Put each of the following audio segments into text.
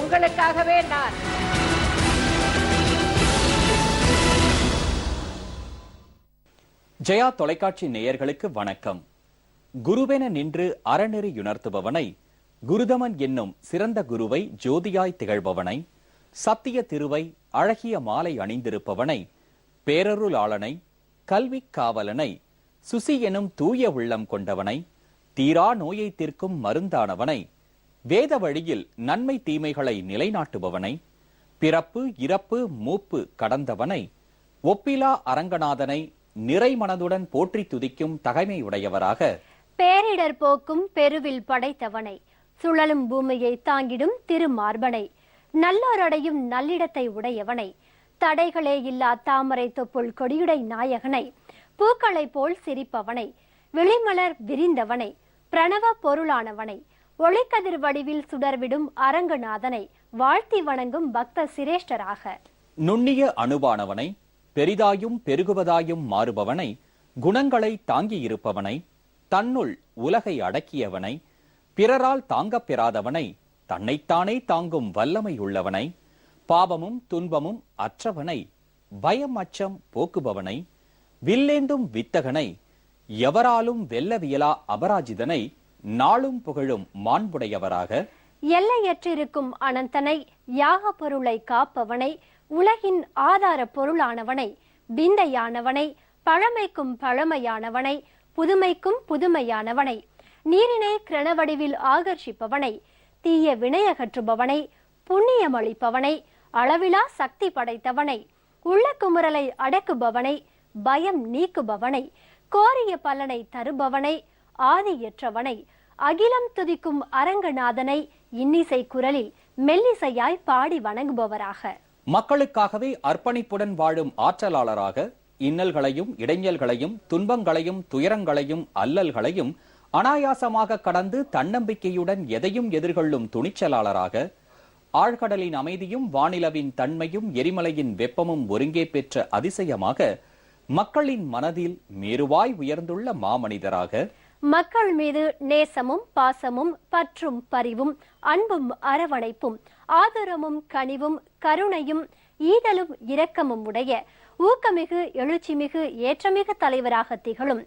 உங்களுக்காகவே நான். ஜெயா தொலைக்காட்சி நேயர்களுக்கு வணக்கம். குருவென நின்று அறநெறி யுணர்த்துபவனை, குருதமன் என்னும் சிறந்த குருவை ஜோதியாய் திகழ்பவனை, சத்திய திருவை அழகிய மாலை அணிந்திருப்பவனை, பேரருளாளனை, கல்வி காவலனை, சுசி எனும் தூய உள்ளம் கொண்டவனை, தீரா நோயை தீர்க்கும் மருந்தானவனை, வேத வழியில் நன்மை தீமைகளை நிலைநாட்டுபவனை, பிறப்பு இறப்பு மூப்பு கடந்தவனை, ஒப்பிலா அரங்கநாதனை நிறைமனதுடன் போற்றி துதிக்கும் தகைமையுடையவராக, பேரிடர் போக்கும் பெருவில் படைத்தவனை, சுழலும் பூமியை தாங்கிடும் திருமார்பனை, நல்லோரடையும் நல்லிடத்தை உடையவனை, தடைகளே இல்லா தாமரை தொப்புள் கொடியுடை நாயகனை, பூக்களை போல் சிரிப்பவனை, விழிமலர் விரிந்தவனை, பிரணவ பொருளானவனை, ஒளிக்கதிர் வடிவில் சுடர்விடும் அரங்கநாதனை வாழ்த்தி வணங்கும் பக்த சிரேஷ்டராக, நுண்ணிய அணுவானவனை, பெரிதாயும் பெருகுவதாயும் மாறுபவனை, குணங்களை தாங்கியிருப்பவனை, தன்னுள் உலகை அடக்கியவனை, பிறரால் தாங்கப் பெறாதவனை, தன்னைத்தானே தாங்கும் வல்லமை உள்ளவனை, பாவமும் துன்பமும் அற்றவனை, பயம் அச்சம் போக்குபவனை, வில்லேந்தும் வித்தகனை, எவராலும் வெல்லவியலா அபராஜிதனை நாளும் புகழும் மாண்புடையவராக, எல்லையற்றிருக்கும் அனந்தனை, யாக பொருளை காப்பவனை, உலகின் ஆதார பொருளானவனை, விந்தையானவனை, பழமைக்கும் பழமையானவனை, புதுமைக்கும் புதுமையானவனை, நீரினை கிரணவடிவில் ஆகர்ஷிப்பவனை, தீய வினையகற்றுபவனை, புண்ணியமளிப்பவனை, அளவிலா சக்தி படைத்தவனை, உள்ள குமுறலை அடக்குபவனை, பயம் நீக்குபவனை, கோரிய பலனை தருபவனை, ஆதியற்றவனை, அகிலம் துதிக்கும் அரங்கநாதனை இன்னிசை குரலில் மெல்லிசையாய் பாடி வணங்குபவராக, மக்களுக்காகவே அர்ப்பணிப்புடன் வாழும் ஆற்றலாளராக, இன்னல்களையும் இடைஞ்சல்களையும் துன்பங்களையும் துயரங்களையும் அல்லல்களையும் அனாயாசமாக கடந்து தன்னம்பிக்கையுடன் எதையும் எதிர்கொள்ளும் துணிச்சலாளராக, ஆழ்கடலின் அமைதியும் வானிலவின் தன்மையும் எரிமலையின் வெப்பமும் ஒருங்கே பெற்ற அதிசயமாக, மக்களின் மனதில் மேருவாய் உயர்ந்துள்ள மாமனிதராக, மக்கள் மீது நேசமும் பாசமும் பற்றும் பரிவும் அன்பும் அரவணைப்பும் ஆதரமும் கனிவும் கருணையும் ஈதலும் இரக்கமும் உடைய ஊக்கமிகு எழுச்சிமிகு ஏற்றமிகு தலைவராக திகழும்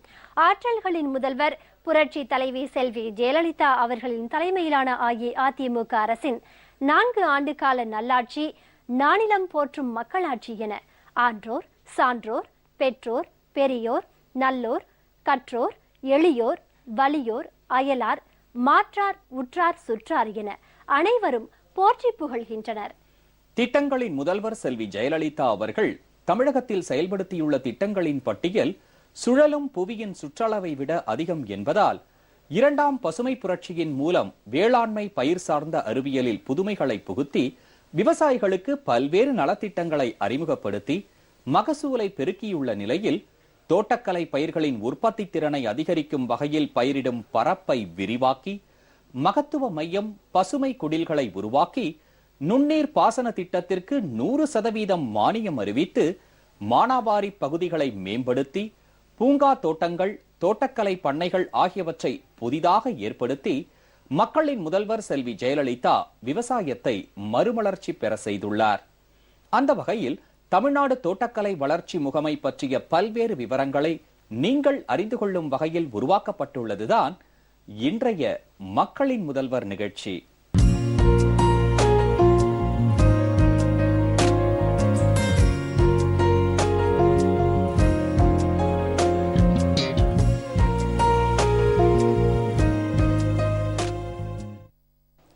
ஆற்றல்களின் முதல்வர் புரட்சி தலைவி செல்வி ஜெயலலிதா அவர்களின் தலைமையிலான அஇஅதிமுக அரசின் 4 ஆண்டு கால நல்லாட்சி நானிலம் போற்றும் மக்களாட்சி என ஆன்றோர் சான்றோர் பெற்றோர் பெரியோர் நல்லோர் கற்றோர் எளியோர் வலியோர் அயலார் மாற்றார் உற்றார் சுற்றார் என அனைவரும் போற்றி புகழ்கின்றனர். திட்டங்களின் முதல்வர் செல்வி ஜெயலலிதா அவர்கள் தமிழகத்தில் செயல்படுத்தியுள்ள திட்டங்களின் பட்டியல் சுழலும் புவியின் சுற்றளவை விட அதிகம் என்பதால் 2ஆம் பசுமை புரட்சியின் மூலம் வேளாண்மை பயிர் சார்ந்த அறிவியலில் புதுமைகளை புகுத்தி விவசாயிகளுக்கு பல்வேறு நலத்திட்டங்களை அறிமுகப்படுத்தி மகசூலை பெருக்கியுள்ள நிலையில், தோட்டக்கலை பயிர்களின் உற்பத்தி திறனை அதிகரிக்கும் வகையில் பயிரிடும் பரப்பை விரிவாக்கி, மகத்துவ மையம் பசுமை குடில்களை உருவாக்கி, நுண்ணீர் பாசன திட்டத்திற்கு 100% மானியம் அறிவித்து, மானாவாரி பகுதிகளை மேம்படுத்தி, பூங்கா தோட்டங்கள் தோட்டக்கலை பண்ணைகள் ஆகியவற்றை புதிதாக ஏற்படுத்தி, மக்களின் முதல்வர் செல்வி ஜெயலலிதா விவசாயத்தை மறுமலர்ச்சி பெற செய்துள்ளார். அந்த வகையில் தமிழ்நாடு தோட்டக்கலை வளர்ச்சி முகமை பற்றிய பல்வேறு விவரங்களை நீங்கள் அறிந்து கொள்ளும் வகையில் உருவாக்கப்பட்டுள்ளதுதான் இன்றைய மக்களின் முதல்வர் நிகழ்ச்சி.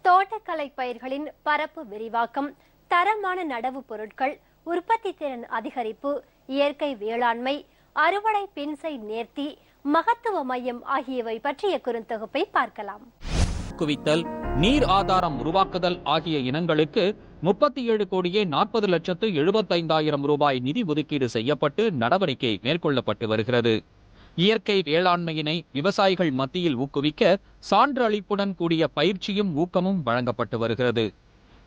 தோட்டக்கலை பயிர்களின் பரப்பு விரிவாக்கம், தரமான நடவு பொருட்கள், உற்பத்தி திறன் அதிகரிப்பு, இயற்கை வேளாண்மை, அறுவடை பின்சை நேர்த்தி, மகத்துவ மையம் ஆகியவை பற்றிய குறுந்தொகுப்பை பார்க்கலாம். குவித்தல், நீர் ஆதாரம் உருவாக்குதல் ஆகிய இனங்களுக்கு 37,40,75,000 ரூபாய் நிதி ஒதுக்கீடு செய்யப்பட்டு நடவடிக்கை மேற்கொள்ளப்பட்டு வருகிறது. இயற்கை வேளாண்மையினை விவசாயிகள் மத்தியில் ஊக்குவிக்க சான்று அளிப்புடன் கூடிய பயிற்சியும் ஊக்கமும் வழங்கப்பட்டு வருகிறது.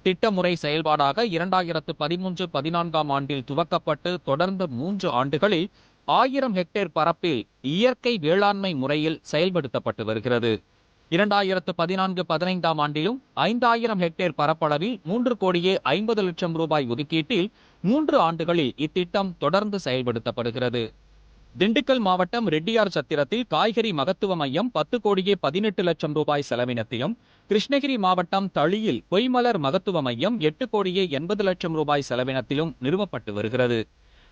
திட்டமுறை செயல்பாடாக 2013-14 ஆண்டில் துவக்கப்பட்டு தொடர்ந்து 3 ஆண்டுகளில் 1000 ஹெக்டேர் பரப்பில் இயற்கை வேளாண்மை முறையில் செயல்படுத்தப்பட்டு வருகிறது. 2014-15 ஆண்டிலும் 5000 ஹெக்டேர் பரப்பளவில் 3,50,00,000 ரூபாய் ஒதுக்கீட்டில் 3 ஆண்டுகளில் இத்திட்டம் தொடர்ந்து செயல்படுத்தப்படுகிறது. திண்டுக்கல் மாவட்டம் ரெட்டியார் சத்திரத்தில் காய்கறி மகத்துவ மையம் 10,18,00,000 ரூபாய் செலவினத்திலும், கிருஷ்ணகிரி மாவட்டம் தளியில் பொய்மலர் மகத்துவ மையம் 8,80,00,000 ரூபாய் செலவினத்திலும் நிறுவப்பட்டு வருகிறது.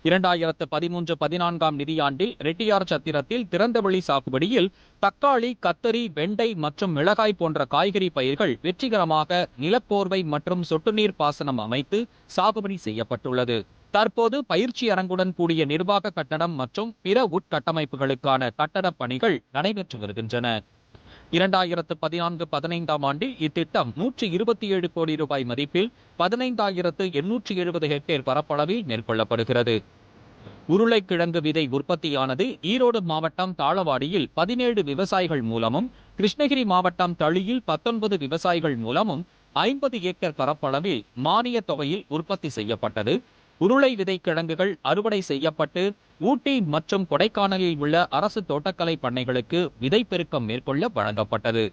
2013-14 நிதியாண்டில் ரெட்டியார் சத்திரத்தில் திறந்தவெளி சாகுபடியில் தக்காளி, கத்தரி, வெண்டை மற்றும் மிளகாய் போன்ற காய்கறி பயிர்கள் வெற்றிகரமாக நிலப்போர்வை மற்றும் சொட்டுநீர் பாசனம் அமைத்து சாகுபடி செய்யப்பட்டுள்ளது. தற்போது பயிற்சி அரங்குடன் கூடிய நிர்வாக கட்டடம் மற்றும் பிற உட்கட்டமைப்புகளுக்கான கட்டடப் பணிகள் நடைபெற்று வருகின்றன. 2014-15 ஆண்டில் இத்திட்டம் 127 கோடி ரூபாய் மதிப்பில் 15,870 ஹெக்டேர் பரப்பளவில் மேற்கொள்ளப்படுகிறது. உருளைக்கிழங்கு விதை உற்பத்தியானது ஈரோடு மாவட்டம் தாளவாடியில் 17 விவசாயிகள் மூலமும், கிருஷ்ணகிரி மாவட்டம் தளியில் 19 விவசாயிகள் மூலமும் 50 ஏக்கர் பரப்பளவில் மானிய தொகையில் உற்பத்தி செய்யப்பட்டது. உருளை விதை கிழங்குகள் அறுவடை செய்யப்பட்டு ஊட்டி மற்றும் கொடைக்கானலில் உள்ள அரசு தோட்டக்கலை பண்ணைகளுக்கு விதை பெருக்கம் மேற்கொள்ள வழங்கப்பட்டது.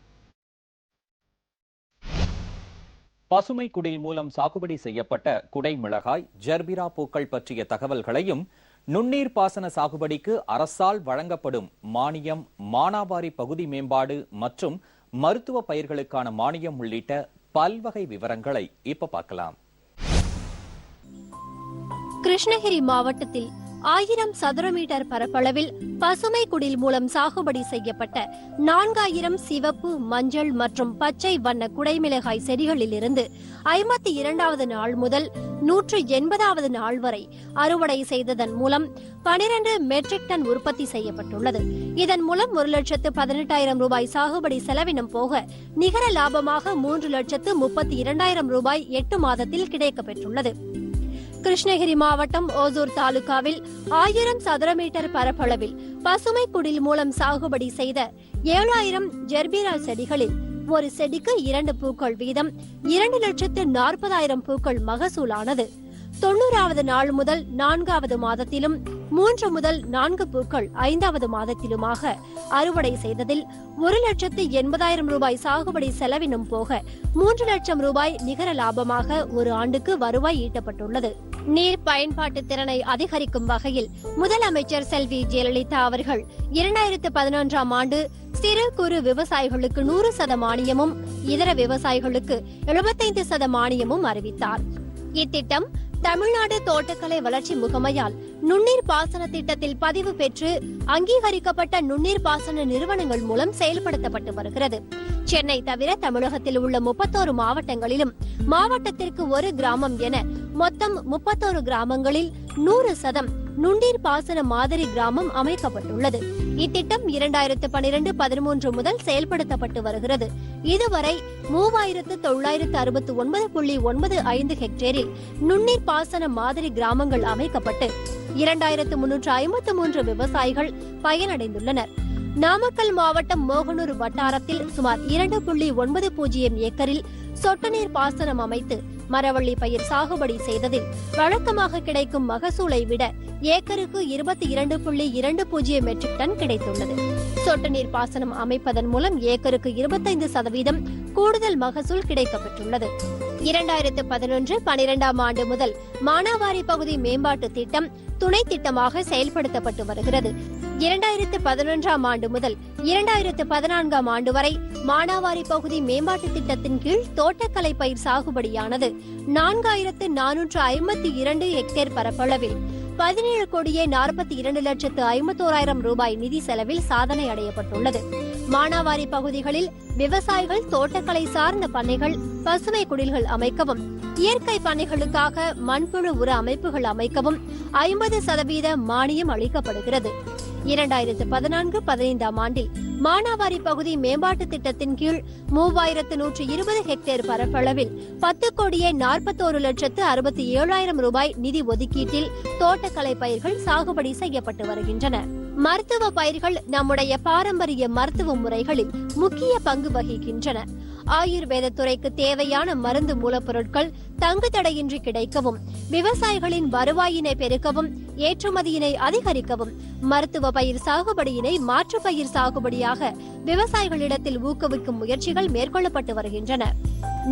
பசுமை குடில் மூலம் சாகுபடி செய்யப்பட்ட குடை மிளகாய், ஜெர்பிரா பூக்கள் பற்றிய தகவல்களையும், நுண்ணீர் பாசன சாகுபடிக்கு அரசால் வழங்கப்படும் மானியம், மானாவாரி பகுதி மேம்பாடு மற்றும் மருத்துவ பயிர்களுக்கான மானியம் உள்ளிட்ட பல்வகை விவரங்களை இப்ப பார்க்கலாம். கிருஷ்ணகிரி மாவட்டத்தில் 1000 சதுர மீட்டர் பரப்பளவில் பசுமை குடில் மூலம் சாகுபடி செய்யப்பட்ட 4000 சிவப்பு, மஞ்சள் மற்றும் பச்சை வண்ண குடைமிளகாய் செடிகளிலிருந்து 52வது நாள் முதல் 180வது நாள் வரை அறுவடை செய்ததன் மூலம் 12 மெட்ரிக் டன் உற்பத்தி செய்யப்பட்டுள்ளது. இதன் மூலம் 1,18,000 ரூபாய் சாகுபடி செலவினம் போக நிகர லாபமாக 3,32,000 ரூபாய் 8 மாதத்தில் கிடைக்கப்பெற்றுள்ளது. கிருஷ்ணகிரி மாவட்டம் ஓசூர் தாலுகாவில் 1000 சதுர மீட்டர் பரப்பளவில் பசுமை குடில் மூலம் சாகுபடி செய்த 7000 ஜெர்பிரா செடிகளில் ஒரு செடிக்கு 2 பூக்கள் வீதம் 2,40,000 பூக்கள் மகசூலானது. 90வது நாள் முதல் 4வது மாதத்திலும் 3 முதல் 4 பூக்கள் 5வது மாதத்திலுமாக அறுவடை செய்ததில் 1,80,000 ரூபாய் சாகுபடி செலவினம் போக 3 லட்சம் ரூபாய் நிகர லாபமாக ஒரு ஆண்டுக்கு வருவாய் ஈட்டப்பட்டுள்ளது. நீர் பயன்பாட்டு திறனை அதிகரிக்கும் வகையில் முதலமைச்சர் செல்வி ஜெயலலிதா அவர்கள் 2011ஆம் ஆண்டு சிறு குறு விவசாயிகளுக்கு 100% மானியமும், இதர விவசாயிகளுக்கு 75% மானியமும் அறிவித்தார். இத்திட்டம் தமிழ்நாடு தோட்டக்கலை வளர்ச்சி முகமையால் நுண்ணீர் பாசன திட்டத்தில் பதிவு பெற்று அங்கீகரிக்கப்பட்ட நுண்ணீர் பாசன நிறுவனங்கள் மூலம் செயல்படுத்தப்பட்டு வருகிறது. சென்னை தவிர தமிழகத்தில் உள்ள 31 மாவட்டங்களிலும் மாவட்டத்திற்கு ஒரு கிராமம் என மொத்தம் 31 கிராமங்களில் 100% நுண்ணீர் பாசன மாதிரி கிராமம் அமைக்கப்பட்டுள்ளது. இத்திட்டம் 2012-13 முதல் செயல்படுத்தப்பட்டு வருகிறது. இதுவரை 3,969.95 ஹெக்டேரில் நுண்ணீர் பாசன மாதிரி கிராமங்கள் அமைக்கப்பட்டு 2,353 விவசாயிகள் பயனடைந்துள்ளனர். நாமக்கல் மாவட்டம் மோகனூர் வட்டாரத்தில் சுமார் 2.90 ஏக்கரில் சொட்டு நீர் பாசனம் அமைத்து மரவள்ளி பயிர் சாகுபடி செய்ததில் வழக்கமாக கிடைக்கும் மகசூலை விட ஏக்கருக்கு 22.20 மெட்ரிக் டன் கிடைத்துள்ளது. சொட்டு நீர் பாசனம் அமைப்பதன் மூலம் ஏக்கருக்கு 25% கூடுதல் மகசூல் கிடைக்கப்பெற்றுள்ளது. 2011-12 ஆண்டு முதல் மானாவாரி பகுதி மேம்பாட்டு திட்டம் துணை திட்டமாக செயல்படுத்தப்பட்டு வருகிறது. 2011ஆம் ஆண்டு முதல் 2014ஆம் ஆண்டு வரை மானாவாரி பகுதி மேம்பாட்டு திட்டத்தின் கீழ் தோட்டக்கலை பயிர் சாகுபடியானது 4,452 ஹெக்டேர் பரப்பளவில் 17,42,51,000 ரூபாய் நிதி செலவில் சாதனை அடையப்பட்டுள்ளது. மானாவாரி பகுதிகளில் விவசாயிகள் தோட்டக்கலை சார்ந்த பண்ணைகள், பசுமை குடில்கள் அமைக்கவும், இயற்கை பண்ணைகளுக்காக மண்புழு உர அமைப்புகள் அமைக்கவும் 50% மானியம் அளிக்கப்படுகிறது. 2014-15ஆம் ஆண்டில் மானாவாரி பகுதி மேம்பாட்டு திட்டத்தின் கீழ் 3,120 ஹெக்டேர் பரப்பளவில் 10,41,67,000 ரூபாய் நிதி ஒதுக்கீட்டில் தோட்டக்கலை பயிர்கள் சாகுபடி செய்யப்பட்டு வருகின்றன. மருத்துவ பயிர்கள் நம்முடைய பாரம்பரிய மருத்துவ முறைகளில் முக்கிய பங்கு வகிக்கின்றன. ஆயுர்வேத துறைக்கு தேவையான மருந்து மூலப்பொருட்கள் தங்கு தடையின்றி கிடைக்கவும், விவசாயிகளின் வருவாயினை பெருக்கவும், ஏற்றுமதியினை அதிகரிக்கவும், மருத்துவ பயிர் சாகுபடியினை மாற்று பயிர் சாகுபடியாக விவசாயிகளிடத்தில் ஊக்குவிக்கும் முயற்சிகள் மேற்கொள்ளப்பட்டு வருகின்றன.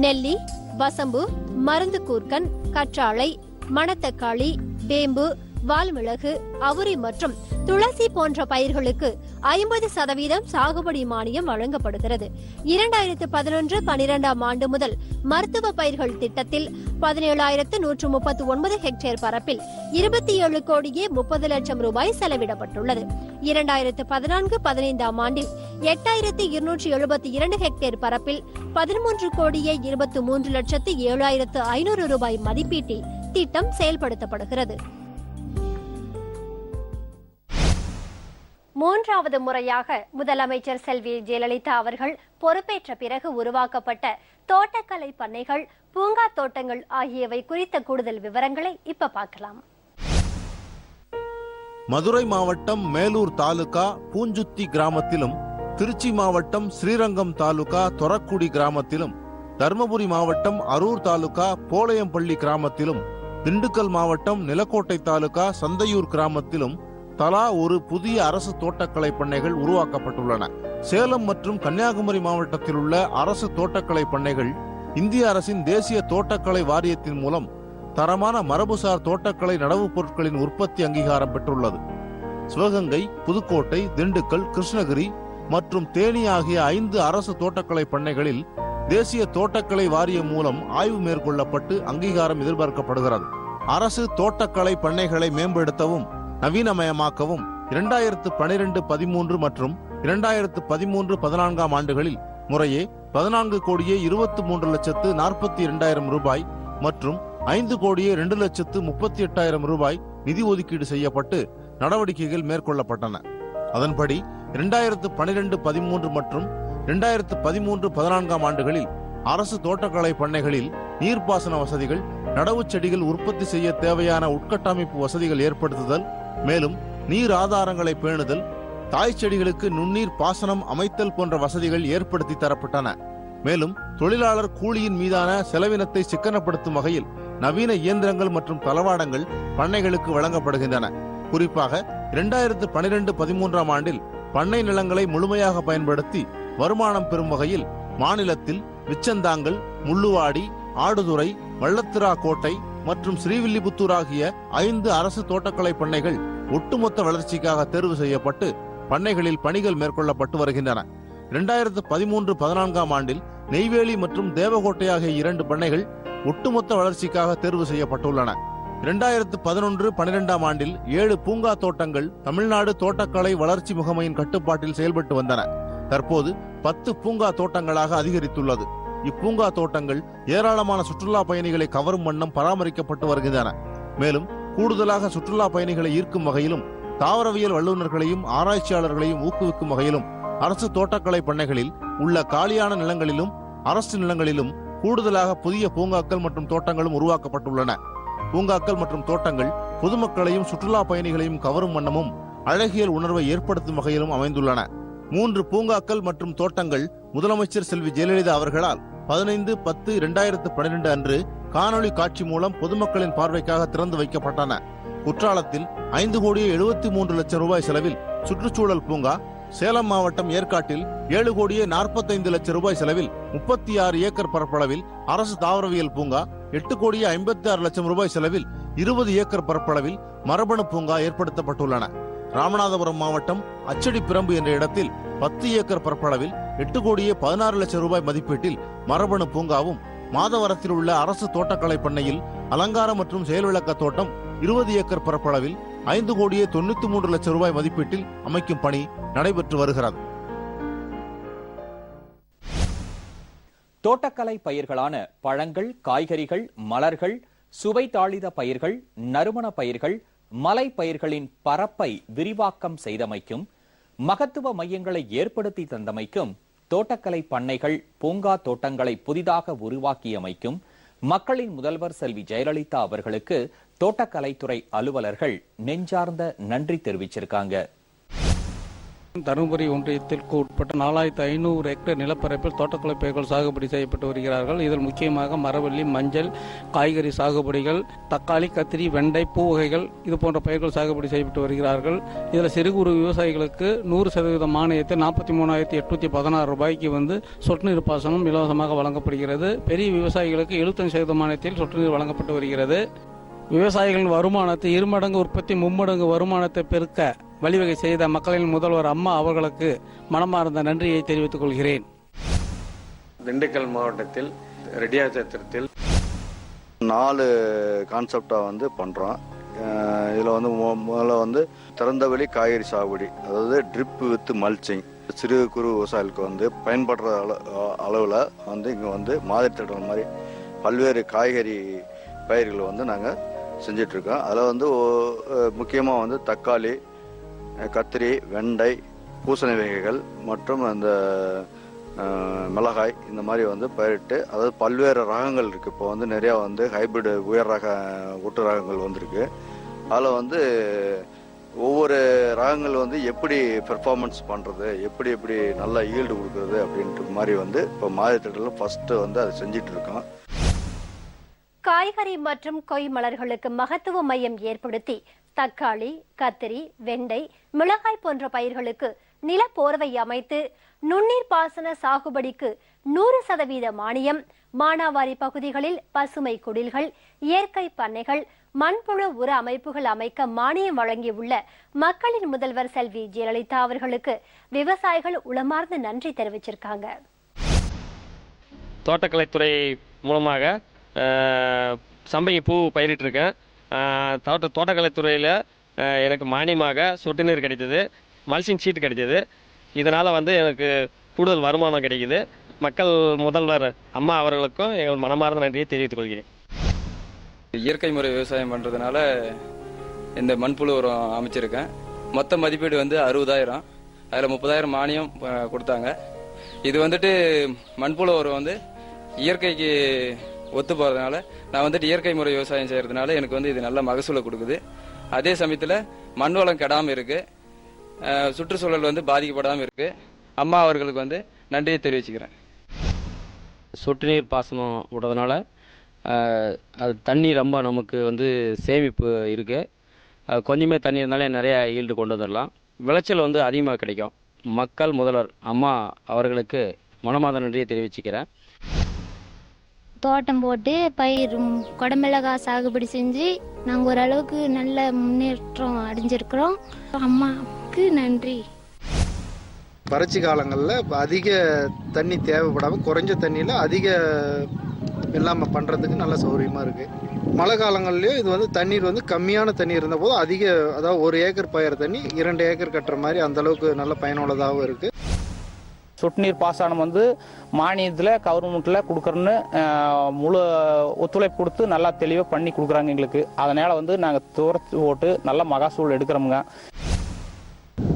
நெல்லி, வசம்பு, மருந்து கூர்க்கன், கற்றாழை, மணத்தக்காளி, வேம்பு, வால்மிளகு, அவுரி மற்றும் துளசி போன்ற பயிர்களுக்கு 50% சாகுபடி மானியம் வழங்கப்படுகிறது. 2011-12 ஆண்டு முதல் மருத்துவ பயிர்கள் திட்டத்தில் 17,139 ஹெக்டேர் பரப்பில் 27 கோடியே 30 லட்சம் ரூபாய் செலவிடப்பட்டுள்ளது. 2014-15 ஆண்டில் 8,272 ஹெக்டேர் பரப்பில் 13 கோடியே 23 லட்சத்து 7,500 ரூபாய் மதிப்பீட்டில் திட்டம் செயல்படுத்தப்படுகிறது. மூன்றாவது முறையாக முதலமைச்சர் செல்வி ஜெயலலிதா அவர்கள் பொறுப்பேற்ற பிறகு உருவாக்கப்பட்ட தோட்டக்கலை பண்ணைகள், பூங்கா தோட்டங்கள் ஆகியவை குறித்த கூடுதல் விவரங்களை இப்ப பார்க்கலாம். மதுரை மாவட்டம் மேலூர் தாலுகா பூஞ்சுத்தி கிராமத்திலும், திருச்சி மாவட்டம் ஸ்ரீரங்கம் தாலுகா தொரக்குடி கிராமத்திலும், தர்மபுரி மாவட்டம் அரூர் தாலுகா போளையம்பள்ளி கிராமத்திலும், திண்டுக்கல் மாவட்டம் நிலக்கோட்டை தாலுகா சந்தையூர் கிராமத்திலும் தலா ஒரு புதிய அரசு தோட்டக்கலை பண்ணைகள் உருவாக்கப்பட்டுள்ளன. சேலம் மற்றும் கன்னியாகுமரி மாவட்டத்தில் உள்ள அரசு தோட்டக்கலை பண்ணைகள் இந்திய அரசின் தேசிய தோட்டக்கலை வாரியத்தின் மூலம் தரமான மரபுசார் தோட்டக்கலை நடவுப் பொருட்களின் உற்பத்தி அங்கீகாரம் பெற்றுள்ளது. சிவகங்கை, புதுக்கோட்டை, திண்டுக்கல், கிருஷ்ணகிரி மற்றும் தேனி ஆகிய 5 அரசு தோட்டக்கலை பண்ணைகளில் தேசிய தோட்டக்கலை வாரியம் மூலம் ஆய்வு மேற்கொள்ளப்பட்டு அங்கீகாரம் எதிர்பார்க்கப்படுகிறது. அரசு தோட்டக்கலை பண்ணைகளை மேம்படுத்தவும் நவீனமயமாக்கவும் 2012-13 மற்றும் 2013-14 ஆண்டுகளில் முறையே 14 கோடியே 23 லட்சத்து 42,000 ரூபாய் மற்றும் 5 கோடியே 2 லட்சத்து 38,000 ரூபாய் நிதி ஒதுக்கீடு செய்யப்பட்டு நடவடிக்கைகள் மேற்கொள்ளப்பட்டன. அதன்படி 2012-13 மற்றும் 2013-14 ஆண்டுகளில் அரசு தோட்டக்கலை பண்ணைகளில் நீர்ப்பாசன வசதிகள், நடவு செடிகள் உற்பத்தி செய்ய தேவையான உட்கட்டமைப்பு வசதிகள் ஏற்படுத்துதல், மேலும் நீர் ஆதாரங்களை பேணுதல், தாய் செடிகளுக்கு நுண்ணீர் பாசனம் அமைத்தல் போன்ற வசதிகள் ஏற்படுத்தி தரப்பட்டன. மேலும் தொழிலாளர் கூலியின் மீதான செலவினத்தை சிக்கனப்படுத்தும் வகையில் நவீன இயந்திரங்கள் மற்றும் தளவாடங்கள் பண்ணைகளுக்கு வழங்கப்படுகின்றன. குறிப்பாக 2012-13 ஆண்டில் பண்ணை நிலங்களை முழுமையாக பயன்படுத்தி வருமானம் பெறும் வகையில் மாநிலத்தில் விச்சந்தாங்கல், முள்ளுவாடி, ஆடுதுறை, வள்ளத்திரா கோட்டை மற்றும் ஸ்ரீவில்லிபுத்தூர் ஆகிய 5 அரசு தோட்டக்கலை பண்ணைகள் ஒட்டுமொத்த வளர்ச்சிக்காக தேர்வு செய்யப்பட்டு பண்ணைகளில் பணிகள் மேற்கொள்ளப்பட்டு வருகின்றன. 2013-14 ஆண்டில் நெய்வேலி மற்றும் தேவகோட்டை ஆகிய 2 பண்ணைகள் ஒட்டுமொத்த வளர்ச்சிக்காக தேர்வு செய்யப்பட்டுள்ளன. 2011-12 ஆண்டில் 7 பூங்கா தோட்டங்கள் தமிழ்நாடு தோட்டக்கலை வளர்ச்சி முகமையின் கட்டுப்பாட்டில் செயல்பட்டு வந்தன. தற்போது 10 பூங்கா தோட்டங்களாக அதிகரித்துள்ளது. இப்பூங்கா தோட்டங்கள் ஏராளமான சுற்றுலா பயணிகளை கவரும் வண்ணம் பராமரிக்கப்பட்டு வருகின்றன. மேலும் கூடுதலாக சுற்றுலா பயணிகளை ஈர்க்கும் வகையிலும் தாவரவியல் வல்லுநர்களையும் ஆராய்ச்சியாளர்களையும் ஊக்குவிக்கும் வகையிலும் அரசு தோட்டக்கலை பண்ணைகளில் உள்ள காலியான நிலங்களிலும் அரசு நிலங்களிலும் கூடுதலாக புதிய பூங்காக்கள் மற்றும் தோட்டங்களும் உருவாக்கப்பட்டுள்ளன. பூங்காக்கள் மற்றும் தோட்டங்கள் பொதுமக்களையும் சுற்றுலா பயணிகளையும் கவரும் வண்ணமும் அழகியல் உணர்வை ஏற்படுத்தும் வகையிலும் அமைந்துள்ளன. 3 பூங்காக்கள் மற்றும் தோட்டங்கள் முதலமைச்சர் செல்வி ஜெயலலிதா அவர்களால் 15-10-2012 அன்று காணொலி காட்சி மூலம் பொதுமக்களின் பார்வைக்காக திறந்து வைக்கப்பட்டன. குற்றாலத்தில் 5 கோடியே 73 லட்சம் ரூபாய் செலவில் சுற்றுச்சூழல் பூங்கா, சேலம் மாவட்டம் ஏற்காட்டில் 7 கோடியே 45 லட்சம் ரூபாய் செலவில் 36 ஏக்கர் பரப்பளவில் அரசு தாவரவியல் பூங்கா, 8 கோடியே 56 லட்சம் ரூபாய் செலவில் 20 ஏக்கர் பரப்பளவில் மரபணு பூங்கா ஏற்படுத்தப்பட்டுள்ளன. ராமநாதபுரம் மாவட்டம் அச்சடி பிரம்பு என்ற இடத்தில் 10 ஏக்கர் பரப்பளவில் 8 கோடியே 16 லட்சம் ரூபாய் மதிப்பீட்டில் மரபணு பூங்காவும், மாதவரத்தில் உள்ள அரசு தோட்டக்கலை பண்ணையில் அலங்கார மற்றும் செயல்விளக்க தோட்டம் 20 ஏக்கர் பரப்பளவில் 5 கோடியே 93 லட்சம் ரூபாய் மதிப்பீட்டில் அமைக்கும் பணி நடைபெற்று வருகிறது. தோட்டக்கலை பயிர்களான பழங்கள், காய்கறிகள், மலர்கள், சுவை தாளித பயிர்கள், நறுமண பயிர்கள், மலை பயிர்களின் பரப்பை விரிவாக்கம் செய்தமைக்கும், மகத்துவ மையங்களை ஏற்படுத்தி தந்தமைக்கும், தோட்டக்கலை பண்ணைகள், பூங்கா தோட்டங்களை புதிதாக உருவாக்கியமைக்கும் மக்களின் முதல்வர் செல்வி ஜெயலலிதா அவர்களுக்கு தோட்டக்கலைத்துறை அலுவலர்கள் நெஞ்சார்ந்த நன்றி தெரிவிச்சிருக்காங்க. தருமபுரி ஒன்றியத்திற்கு உட்பட்ட 4500 ஹெக்டேர் நிலப்பரப்பில் தோட்டக்கலை பயிர்கள் சாகுபடி செய்யப்பட்டு வருகிறார்கள். இதில் முக்கியமாக மரவள்ளி, மஞ்சள், காய்கறி சாகுபடிகள், தக்காளி, கத்திரி, வெண்டை, பூ வகைகள் இது போன்ற பயிர்கள் சாகுபடி செய்யப்பட்டு வருகிறார்கள். இதில் சிறு குறு விவசாயிகளுக்கு 100% மானியத்தை 43,816 ரூபாய்க்கு சொட்டு நீர் பாசனம் இலவசமாக வழங்கப்படுகிறது. பெரிய விவசாயிகளுக்கு 75% மானியத்தில் சொட்டு நீர் வழங்கப்பட்டு வருகிறது. விவசாயிகளின் வருமானத்தை 2 மடங்கு உற்பத்தி 3 மடங்கு வருமானத்தை பெருக்க வழிவகை செய்த மக்களின் முதல்வர் அம்மா அவர்களுக்கு மனமார்ந்த நன்றியை தெரிவித்துக் கொள்கிறேன். திண்டுக்கல் மாவட்டத்தில் ரெட்டியாச்சத்திரத்தில் 4 கான்செப்டாக பண்ணுறோம். இதில் முதல்ல திறந்தவெளி காய்கறி சாகுபடி, அதாவது ட்ரிப் வித் மல்ச்சிங். சிறு குறு விவசாயிகளுக்கு பயன்படுற அளவில் இங்கே மாதிரி திட்டம் மாதிரி பல்வேறு காய்கறி பயிர்கள் நாங்கள் செஞ்சிட்ருக்கோம். அதில் முக்கியமாக தக்காளி, கத்திரி, வெண்டை, பூசணி வகைகள் மற்றும் அந்த மிளகாய் இந்த மாதிரி பயிரிட்டு, அதாவது பல்வேறு ரகங்கள் இருக்குது. இப்போ நிறையா ஹைபிரிட் உயர் ரக ஒட்டு ரகங்கள் வந்திருக்கு. அதில் ஒவ்வொரு ரகங்கள் எப்படி பெர்ஃபார்மன்ஸ் பண்ணுறது, எப்படி நல்லா ஈல்டு கொடுக்குறது அப்படின்ற மாதிரி இப்போ மாதிரி திட்டத்தில் ஃபஸ்ட்டு அதை செஞ்சிட்ருக்கோம். காய்கறி மற்றும் கொய் மலர்களுக்கு மகத்துவ மையம் ஏற்படுத்தி தக்காளி, கத்திரி, வெண்டை, மிளகாய் போன்ற பயிர்களுக்கு நிலப்போர்வை அமைத்து நுண்ணீர் பாசன சாகுபடிக்கு 100% மானியம், மானாவாரி பகுதிகளில் பசுமை குடில்கள், இயற்கை பண்ணைகள், மண்புழு உர அமைப்புகள் அமைக்க மானியம் வழங்கியுள்ள மக்களின் முதல்வர் செல்வி ஜெயலலிதா அவர்களுக்கு விவசாயிகள் உளமார்ந்த நன்றி தெரிவிச்சிருக்காங்க. தோட்டக்கலைத்துறை மூலமாக சம்பங்கி பூ பயிரிட்டிருக்கேன். தோட்டக்கலைத்துறையில் எனக்கு மானியமாக சொட்டு நீர் கிடைத்தது, மல்சிங் ஷீட் கிடைத்தது. இதனால் எனக்கு கூடுதல் வருமானம் கிடைக்குது. மக்கள் முதல்வர் அம்மா அவர்களுக்கும் எங்கள் மனமார்ந்த நன்றியை தெரிவித்துக் கொள்கிறேன். இயற்கை முறை விவசாயம் பண்ணுறதுனால இந்த மண்புழு உரம் அமைச்சிருக்கேன். மொத்த மதிப்பீடு 60,000, அதில் 30,000 மானியம் கொடுத்தாங்க. இது மண்புழு உரம் இயற்கைக்கு ஒத்து போகிறதுனால நான் இயற்கை முறை விவசாயம் செய்கிறதுனால எனக்கு இது நல்ல மகசூலை கொடுக்குது. அதே சமயத்தில் மண் வளம் கெடாமல் இருக்குது, சுற்றுச்சூழல் பாதிக்கப்படாமல் இருக்குது. அம்மா அவர்களுக்கு நன்றியை தெரிவிச்சுக்கிறேன். சொட்டு நீர் பாசனம் விடுறதுனால அது தண்ணி ரொம்ப நமக்கு சேமிப்பு இருக்குது. கொஞ்சமே தண்ணி இருந்தாலே நிறைய ஈல்டு கொண்டு வந்துடலாம். விளைச்சல் அதிகமாக கிடைக்கும். மக்கள் முதல்வர் அம்மா அவர்களுக்கு மனமார்ந்த நன்றியை தெரிவிச்சுக்கிறேன். தோட்டம் போட்டு பயிர் குடமிளகாய் சாகுபடி செஞ்சு நாங்கள் ஓரளவுக்கு நல்ல முன்னேற்றம் அடைஞ்சிருக்கிறோம். அம்மாவுக்கு நன்றி. வறட்சி காலங்களில் அதிக தண்ணி தேவைப்படாமல் குறைஞ்ச தண்ணியில் அதிக வெள்ளாமை பண்ணுறதுக்கு நல்ல சௌகரியமாக இருக்குது. மழை காலங்கள்லேயும் இது தண்ணீர் கம்மியான தண்ணி இருந்த போது அதிக, அதாவது 1 ஏக்கர் பயிர் தண்ணி 2 ஏக்கர் கட்டுற மாதிரி அந்தளவுக்கு நல்ல பயனுள்ளதாகவும் இருக்குது. சொட்டு நீர் பாசனம் மானியத்தில் கவர்மெண்ட்டில் கொடுக்குறோன்னு முழு ஒத்துழைப்பு கொடுத்து நல்லா தெளிவாக பண்ணி கொடுக்குறாங்க எங்களுக்கு. அதனால் நாங்கள் துரத்து போட்டு நல்ல மகசூல் எடுக்கிறோமுங்க.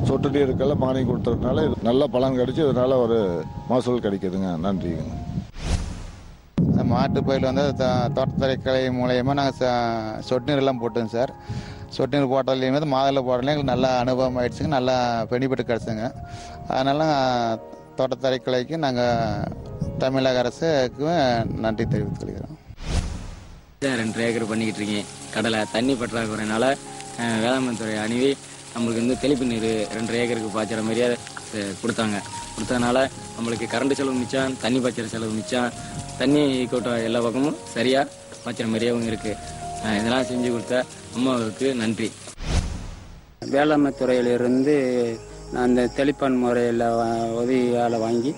சொட்டு நீருக்கெல்லாம் மானியம் கொடுத்ததுனால நல்ல பலன் கிடைச்சி இதனால ஒரு மகசூல் கிடைக்குதுங்க. நன்றிங்க. மாட்டு பயிர் தோட்டத்துறை மூலயமா நாங்கள் சொட்டு நீரெல்லாம் போட்டோங்க சார். சொட்டு நீர் போட்டதுலேயுமே மாதத்தில் போடலையும் எங்களுக்கு நல்ல அனுபவம் ஆயிடுச்சுங்க, நல்லா பெனிஃபிட் கிடச்சுங்க. அதனால தோட்டத்துறை கிளைக்கு நாங்கள் தமிழக அரசுக்கு நன்றி தெரிவித்துக் கொள்கிறோம். 2 ஏக்கர் பண்ணிக்கிட்டு இருக்கேன். கடலை தண்ணி பற்றாக்குறையினால வேளாண்மை துறை அணுவி நம்மளுக்கு தெளிப்பு நீர் 2 ஏக்கருக்கு பாய்ச்சிற மாதிரியே கொடுத்ததுனால நம்மளுக்கு கரண்ட் செலவு மிச்சம், தண்ணி பாய்ச்சிற செலவு மிச்சம், தண்ணி கூட்டம் எல்லா பக்கமும் சரியாக பாய்ச்சிற மாதிரியாகவும் இருக்குது. இதெல்லாம் செஞ்சு கொடுத்த அம்மாவுக்கு நன்றி. வேளாண்மை துறையிலிருந்து அந்த தெளிப்பான் முறையில் உதவியால் வாங்கி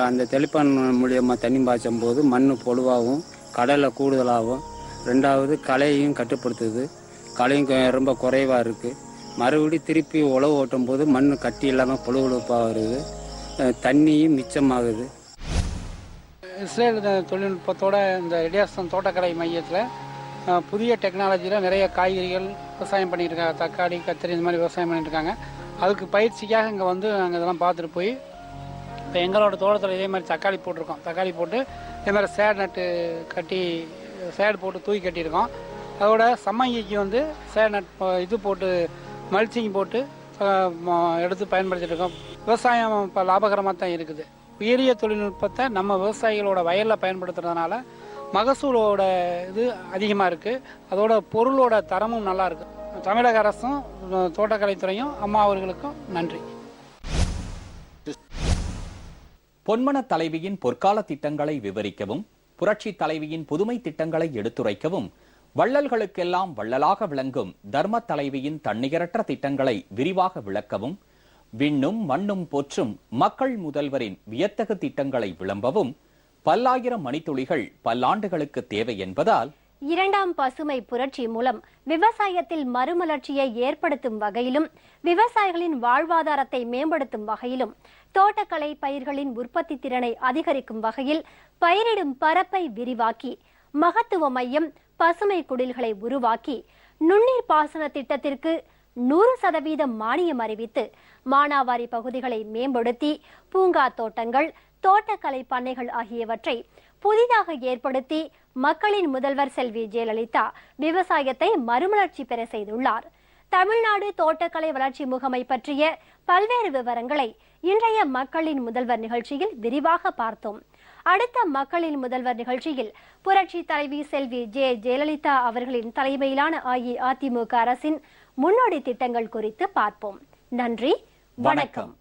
அந்த தெளிப்பான் மூலியமாக தண்ணி பாய்ச்சும் போது மண் பொழுவாகவும் கடலை கூடுதலாகவும், 2வது களையையும் கட்டுப்படுத்துது. களையும் ரொம்ப குறைவாக இருக்குது. மறுபடி திருப்பி உழவு ஓட்டும் போது மண் கட்டி இல்லாமல் பொழுப்பாக வருது, தண்ணியும் மிச்சமாகுது. இஸ்ரேல் தொழில்நுட்பத்தோட இந்த ரெட்டியாசம் தோட்டக்கலை மையத்தில் புதிய டெக்னாலஜியில் நிறைய காய்கறிகள் விவசாயம் பண்ணிட்டு இருக்காங்க. தக்காளி, கத்திரி இந்த மாதிரி விவசாயம் பண்ணிட்டு இருக்காங்க. அதுக்கு பயிற்சிக்காக இங்கே நாங்கள் இதெல்லாம் பார்த்துட்டு போய் இப்போ எங்களோட தோட்டத்தில் இதே மாதிரி தக்காளி போட்டிருக்கோம். தக்காளி போட்டு இதே மாதிரி சேடு நட்டு கட்டி சேடு போட்டு தூக்கி கட்டியிருக்கோம். அதோட சம்மங்கிக்கு சேடு நட் இது போட்டு மல்ச்சிங் போட்டு எடுத்து பயன்படுத்திட்டு இருக்கோம். விவசாயம் இப்போ லாபகரமாக தான் இருக்குது. உயரிய தொழில்நுட்பத்தை நம்ம விவசாயிகளோட வயலில் பயன்படுத்துறதுனால மகசூலோட இது அதிகமாக இருக்குது. அதோட பொருளோட தரமும் நல்லா இருக்குது. தமிழக அரசும் தோட்டக்கலைத்துறையும் அம்மா அவர்களுக்கும் நன்றி. பொன்மன தலைவியின் பொற்கால திட்டங்களை விவரிக்கவும், புரட்சி தலைவியின் புதுமை திட்டங்களை எடுத்துரைக்கவும், வள்ளல்களுக்கெல்லாம் வள்ளலாக விளங்கும் தர்ம தலைவியின் தன்னிகரற்ற திட்டங்களை விரிவாக விளக்கவும், விண்ணும் மண்ணும் போற்றும் மக்கள் முதல்வரின் வியத்தகு திட்டங்களை விளம்பவும் பல்லாயிரம் மணித்துளிகள் பல்லாண்டுகளுக்கு தேவை என்பதால் இரண்டாம் பசுமை புரட்சி மூலம் விவசாயத்தில் மறுமலர்ச்சியை ஏற்படுத்தும் வகையிலும், விவசாயிகளின் வாழ்வாதாரத்தை மேம்படுத்தும் வகையிலும், தோட்டக்கலை பயிர்களின் உற்பத்தி திறனை அதிகரிக்கும் வகையில் பயிரிடும் பரப்பை விரிவாக்கி, மகத்துவ மையம் பசுமை குடில்களை உருவாக்கி, நுண்ணீர் பாசன திட்டத்திற்கு 100% மானியம் அறிவித்து, மானாவாரி பகுதிகளை மேம்படுத்தி, பூங்கா தோட்டங்கள், தோட்டக்கலை பண்ணைகள் ஆகியவற்றை புதிதாக ஏற்படுத்தி மக்களின் முதல்வர் செல்வி ஜெயலலிதா விவசாயத்தை மறுமலர்ச்சி பெற செய்துள்ளார். தமிழ்நாடு தோட்டக்கலை வளர்ச்சி முகமை பற்றிய பல்வேறு விவரங்களை இன்றைய மக்களின் முதல்வர் நிகழ்ச்சியில் விரிவாக பார்த்தோம். அடுத்த மக்களின் முதல்வர் நிகழ்ச்சியில் புரட்சி தலைவி செல்வி ஜெயலலிதா அவர்களின் தலைமையிலான அஇஅதிமுக அரசின் முன்னோடி திட்டங்கள் குறித்து பார்ப்போம். நன்றி, வணக்கம்.